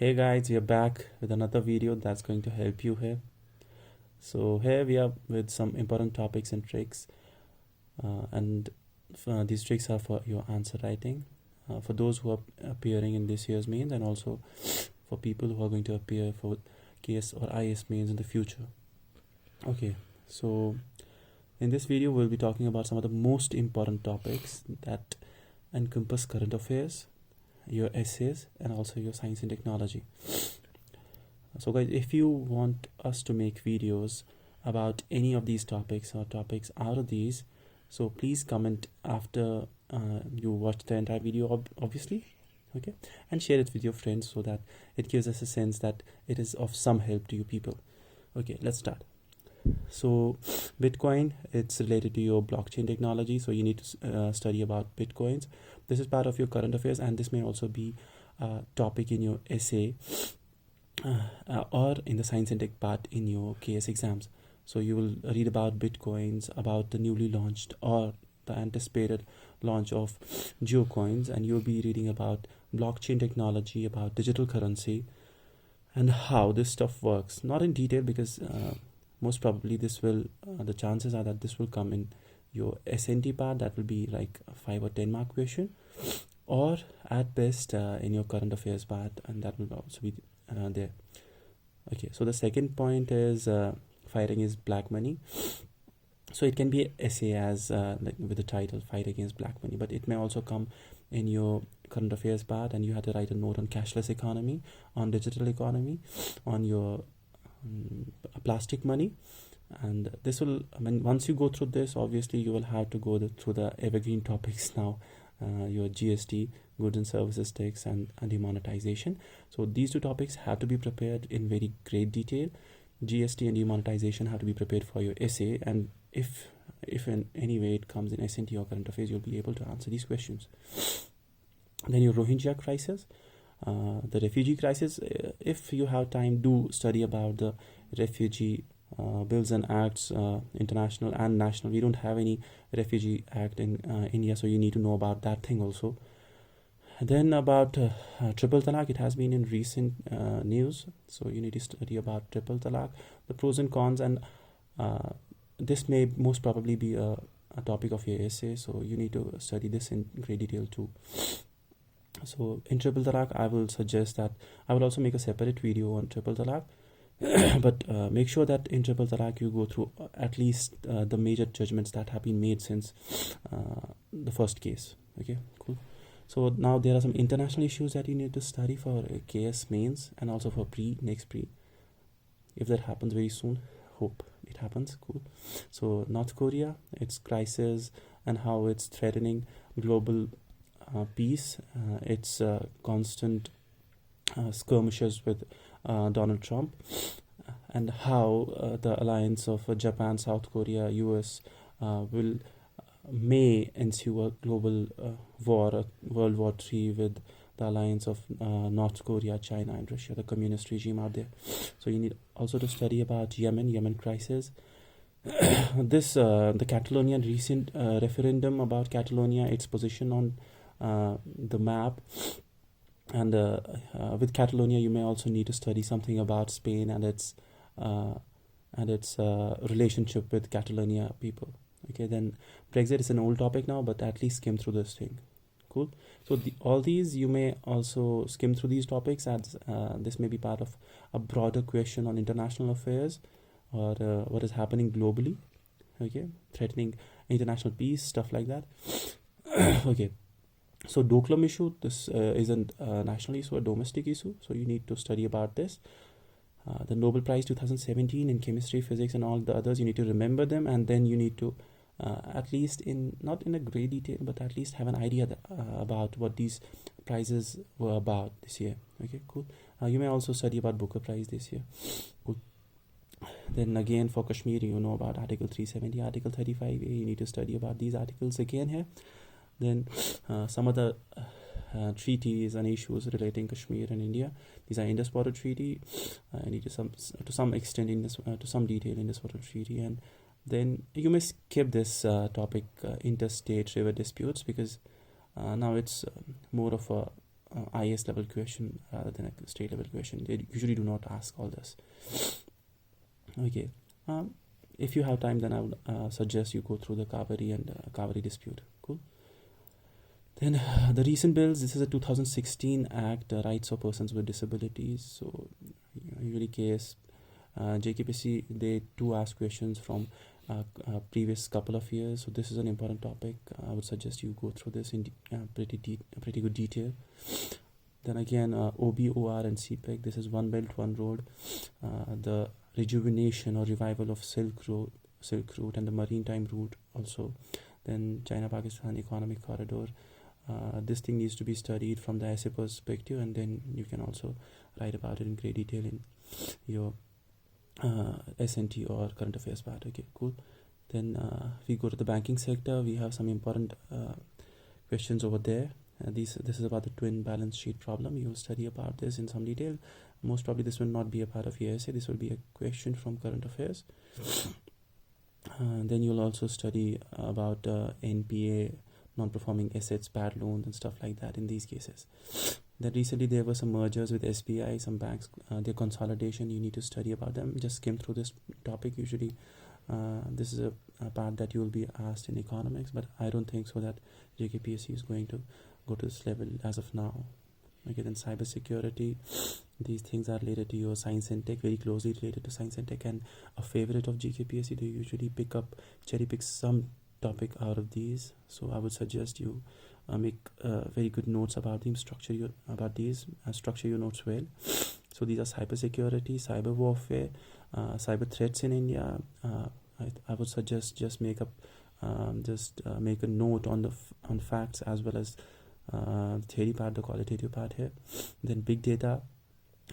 Hey guys, we are back with another video that's going to help you here. So here we are with some important topics and tricks, and these tricks are for your answer writing, for those who are appearing in this year's mains, and also for people who are going to appear for KS or IS mains in the future. Okay, so in this video we'll be talking about some of the most important topics that encompass current affairs, your essays, and also your science and technology. So guys, if you want us to make videos about any of these topics or topics out of these, so please comment after you watch the entire video, obviously, okay, and share it with your friends so that it gives us a sense that it is of some help to you people. Okay, let's start. So Bitcoin, it's related to your blockchain technology, so you need to study about Bitcoins. This is part of your current affairs, and this may also be a topic in your essay or in the science and tech part in your KS exams. So you will read about Bitcoins, about the newly launched or the anticipated launch of geocoins, and you'll be reading about blockchain technology, about digital currency, and how this stuff works. Not in detail, because most probably this will the chances are that this will come in your SNT part, that will be like a 5 or 10 mark question, or at best in your current affairs part, and that will also be there. Okay, so the second point is fighting is black money. So it can be an essay as like with the title fight against black money, but it may also come in your current affairs part, and you have to write a note on cashless economy, on digital economy, on your plastic money. And this will, I mean, once you go through this, obviously you will have to go through the evergreen topics now, your GST, goods and services tax, and demonetization. So these two topics have to be prepared in very great detail. GST and demonetization have to be prepared for your essay, and if in any way it comes in SNT or current affairs, you'll be able to answer these questions. Then your Rohingya crisis, the refugee crisis. If you have time, do study about the refugee bills and acts, international and national. We don't have any refugee act in India, so you need to know about that thing also. Then about triple talaq, it has been in recent news, so you need to study about triple talaq, the pros and cons, and this may most probably be a topic of your essay, so you need to study this in great detail too. So in triple talaq, I will suggest that I will also make a separate video on triple talaq, but make sure that in triple talaq you go through at least the major judgments that have been made since the first case. Okay, cool. So now there are some international issues that you need to study for KS mains, and also for next pre, if that happens very soon. Hope it happens. Cool. So North Korea, its crisis and how it's threatening global peace, its constant skirmishes with Donald Trump, and how the alliance of Japan, South Korea, US may ensue a global war, World War III, with the alliance of North Korea, China, and Russia, the communist regime out there. So you need also to study about Yemen crisis. This the Catalonian recent referendum about Catalonia, its position on the map, and with Catalonia you may also need to study something about Spain and its relationship with Catalonia people. Okay, then Brexit is an old topic now, but at least skim through this thing. Cool. So all these you may also skim through these topics, as this may be part of a broader question on international affairs, or what is happening globally, okay, threatening international peace, stuff like that. Okay, so Doklam issue, this isn't a national issue, a domestic issue, so you need to study about this. The Nobel Prize 2017 in chemistry, physics, and all the others, you need to remember them, and then you need to at least not in a great detail, but at least have an idea about what these prizes were about this year. Okay, cool. You may also study about Booker Prize this year. Cool. Then again for Kashmir, you know about Article 370, Article 35A. You need to study about these articles again here. Then some other treaties and issues relating Kashmir and India. These are Indus Water Treaty. I need to some extent in this to some detail in Indus Water Treaty, and then you may skip this topic, interstate river disputes, because now it's more of a IS level question rather than a state level question. They usually do not ask all this. Okay. If you have time, then I would suggest you go through the Kaveri and Kaveri dispute. Cool. Then the recent bills. This is a 2016 Act, Rights of Persons with Disabilities. So usually KS, JKPSC, they do ask questions from previous couple of years. So this is an important topic. I would suggest you go through this in pretty good detail. Then again, OB, OR and CPEC. This is One Belt, One Road. The rejuvenation or revival of Silk Route and the maritime route also. Then China-Pakistan Economic Corridor. This thing needs to be studied from the essay perspective, and then you can also write about it in great detail in your SNT or current affairs part. Okay, cool. Then if we go to the banking sector, we have some important questions over there. This is about the twin balance sheet problem. You'll study about this in some detail. Most probably this will not be a part of your essay. This will be a question from current affairs. Then you'll also study about NPA, non-performing assets, bad loans and stuff like that in these cases. Then recently there were some mergers with SBI, some banks, their consolidation. You need to study about them. Just skim through this topic. Usually this is a part that you will be asked in economics, but I don't think so that JKPSC is going to go to this level as of now. Okay, then cyber security. These things are related to your science and tech, very closely related to science and tech, and a favorite of JKPSC. They usually cherry pick some topic out of these. So I would suggest you make very good notes about them, structure your notes well. So these are cyber security, cyber warfare, cyber threats in India. I would suggest just make a note on the facts as well as the theory part, the qualitative part here. Then big data,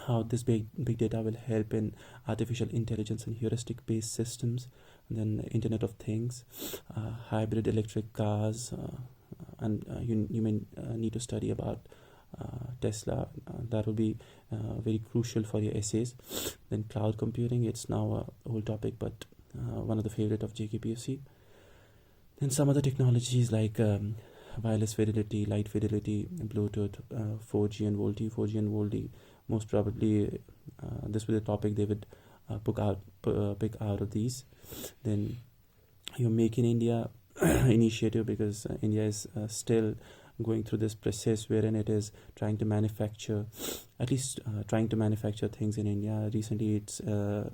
how this big data will help in artificial intelligence and heuristic based systems. And then Internet of Things, hybrid electric cars, and you may need to study about Tesla. That will be very crucial for your essays. Then cloud computing, it's now a whole topic, but one of the favorite of JKPSC. Then some other technologies like wireless fidelity, light fidelity, Bluetooth, 4G and VoLTE. Most probably this will be the topic they would pick out of these. Then your Make in India initiative, because India is still going through this process wherein it is trying to manufacture things in India. Recently its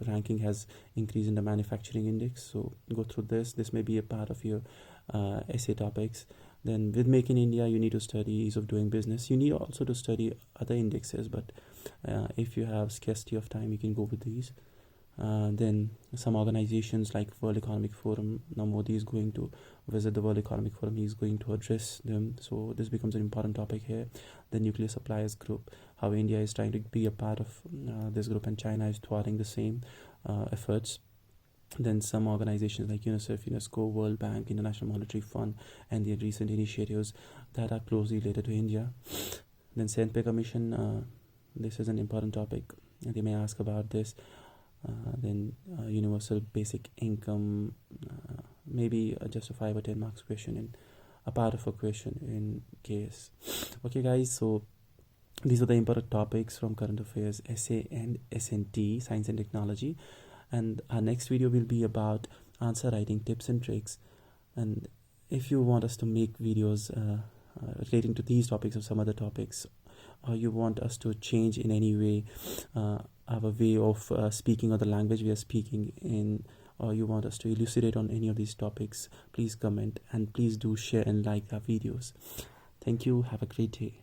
ranking has increased in the manufacturing index, so go through this may be a part of your essay topics. Then with Make in India, you need to study ease of doing business. You need also to study other indexes, but if you have scarcity of time, you can go with these. Then some organizations like World Economic Forum. Now Modi is going to visit the World Economic Forum. He is going to address them, so this becomes an important topic here. The nuclear suppliers group, how India is trying to be a part of this group and China is thwarting the same efforts. Then some organizations like UNICEF, UNESCO, World Bank, International Monetary Fund, and their recent initiatives that are closely related to India. Then Senate Pay Commission, this is an important topic. They may ask about this. Then universal basic income, maybe just a 5 or 10 marks question in a part of a question in case. Okay guys, so these are the important topics from current affairs, essay and SNT, science and technology. And our next video will be about answer writing tips and tricks. And if you want us to make videos relating to these topics or some other topics, or you want us to change in any way our way of speaking or the language we are speaking in, or you want us to elucidate on any of these topics, please comment and please do share and like our videos. Thank you. Have a great day.